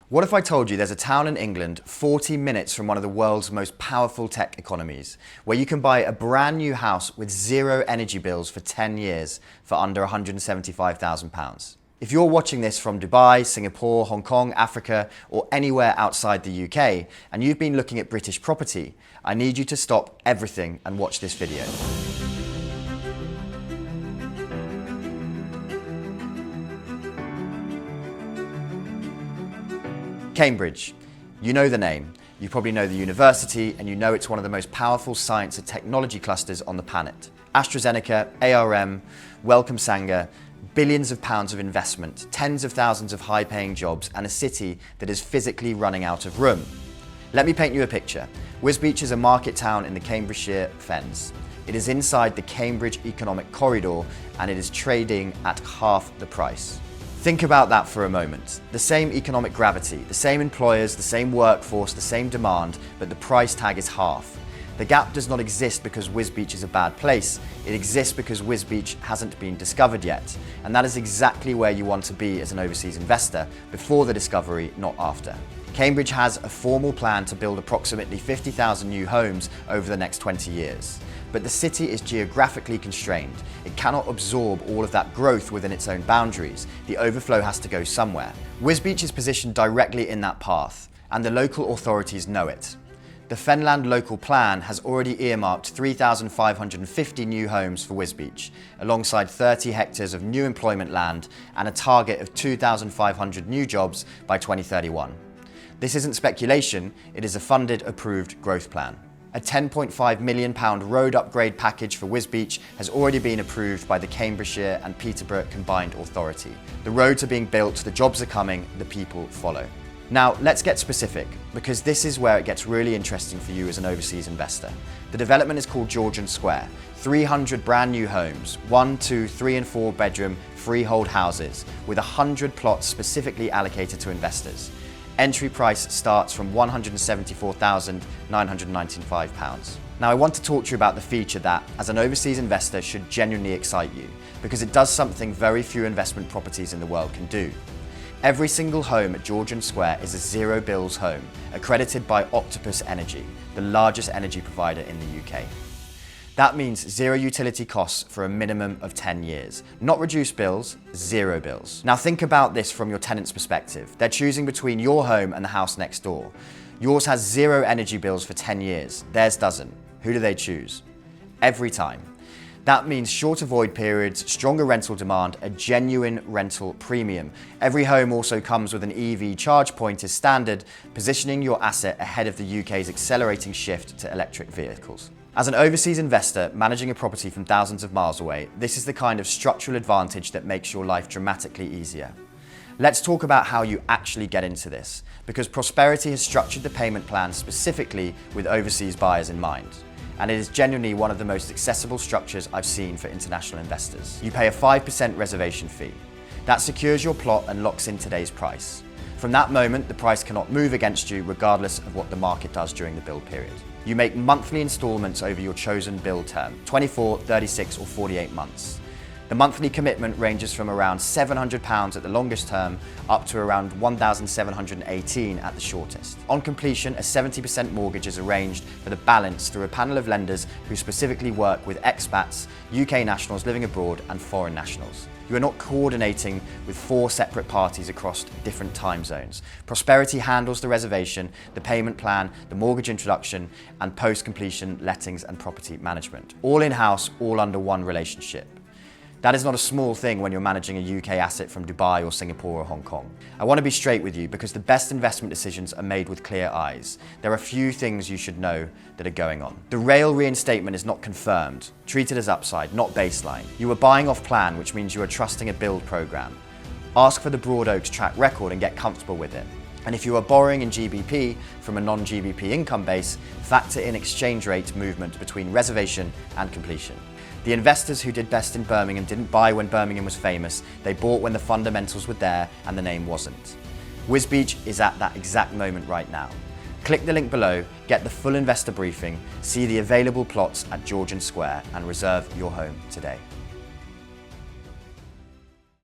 What if I told you there's a town in England 40 minutes from one of the world's most powerful tech economies, where you can buy a brand new house with zero energy bills for 10 years for under £175,000? If you're watching this from Dubai, Singapore, Hong Kong, Africa, or anywhere outside the UK, and you've been looking at British property, I need you to stop everything and watch this video. Cambridge. You know the name. You probably know the university, and you know it's one of the most powerful science and technology clusters on the planet. AstraZeneca, ARM, Wellcome Sanger, billions of pounds of investment, tens of thousands of high-paying jobs, and a city that is physically running out of room. Let me paint you a picture. Wisbech is a market town in the Cambridgeshire Fens. It is inside the Cambridge Economic Corridor, and it is trading at half the price. Think about that for a moment. The same economic gravity, the same employers, the same workforce, the same demand, but the price tag is half. The gap does not exist because Wisbech is a bad place. It exists because Wisbech hasn't been discovered yet. And that is exactly where you want to be as an overseas investor, before the discovery, not after. Cambridge has a formal plan to build approximately 50,000 new homes over the next 20 years. But the city is geographically constrained. It cannot absorb all of that growth within its own boundaries. The overflow has to go somewhere. Wisbech is positioned directly in that path, and the local authorities know it. The Fenland local plan has already earmarked 3,550 new homes for Wisbech, alongside 30 hectares of new employment land and a target of 2,500 new jobs by 2031. This isn't speculation, it is a funded, approved growth plan. A £10.5 million road upgrade package for Wisbech has already been approved by the Cambridgeshire and Peterborough Combined Authority. The roads are being built, the jobs are coming, the people follow. Now, let's get specific, because this is where it gets really interesting for you as an overseas investor. The development is called Georgian Square. 300 brand new homes, 1, 2, 3 and 4 bedroom freehold houses, with 100 plots specifically allocated to investors. Entry price starts from £174,995. Now, I want to talk to you about the feature that, as an overseas investor, should genuinely excite you, because it does something very few investment properties in the world can do. Every single home at Georgian Square is a zero bills home, accredited by Octopus Energy, the largest energy provider in the UK. That means zero utility costs for a minimum of 10 years. Not reduced bills, zero bills. Now think about this from your tenant's perspective. They're choosing between your home and the house next door. Yours has zero energy bills for 10 years. Theirs doesn't. Who do they choose? Every time. That means shorter void periods, stronger rental demand, a genuine rental premium. Every home also comes with an EV charge point as standard, positioning your asset ahead of the UK's accelerating shift to electric vehicles. As an overseas investor managing a property from thousands of miles away, this is the kind of structural advantage that makes your life dramatically easier. Let's talk about how you actually get into this, because Prosperity has structured the payment plan specifically with overseas buyers in mind. And it is genuinely one of the most accessible structures I've seen for international investors. You pay a 5% reservation fee. That secures your plot and locks in today's price. From that moment, the price cannot move against you regardless of what the market does during the build period. You make monthly instalments over your chosen build term, 24, 36 or 48 months. The monthly commitment ranges from around £700 at the longest term up to around £1,718 at the shortest. On completion, a 70% mortgage is arranged for the balance through a panel of lenders who specifically work with expats, UK nationals living abroad and foreign nationals. You are not coordinating with 4 separate parties across different time zones. Prosperity handles the reservation, the payment plan, the mortgage introduction, and post-completion lettings and property management. All in-house, all under one relationship. That is not a small thing when you're managing a UK asset from Dubai or Singapore or Hong Kong. I want to be straight with you because the best investment decisions are made with clear eyes. There are a few things you should know that are going on. The rail reinstatement is not confirmed. Treat it as upside, not baseline. You are buying off plan, which means you are trusting a build program. Ask for the Broad Oaks track record and get comfortable with it. And if you are borrowing in GBP from a non-GBP income base, factor in exchange rate movement between reservation and completion. The investors who did best in Birmingham didn't buy when Birmingham was famous, they bought when the fundamentals were there and the name wasn't. Wisbech is at that exact moment right now. Click the link below, get the full investor briefing, see the available plots at Georgian Square and reserve your home today.